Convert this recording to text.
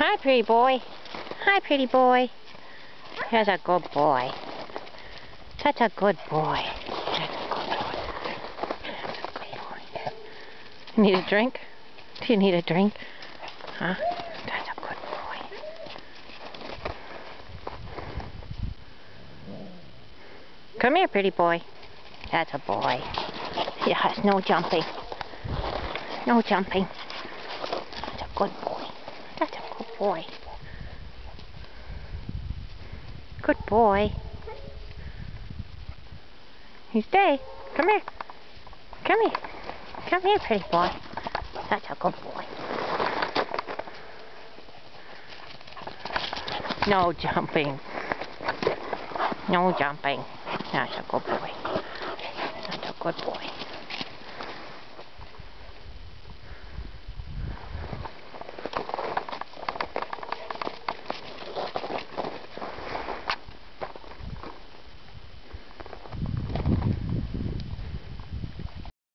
Hi, pretty boy. Hi, pretty boy. Here's a good boy. Such a good boy. You need a drink? Do you need a drink? Huh? That's a good boy. Come here, pretty boy. That's a boy. Yes, no jumping. No jumping. That's a good boy. That's a good boy. Good boy. You stay. Come here. Come here. Come here, pretty boy. That's a good boy. No jumping. No jumping. That's a good boy. That's a good boy.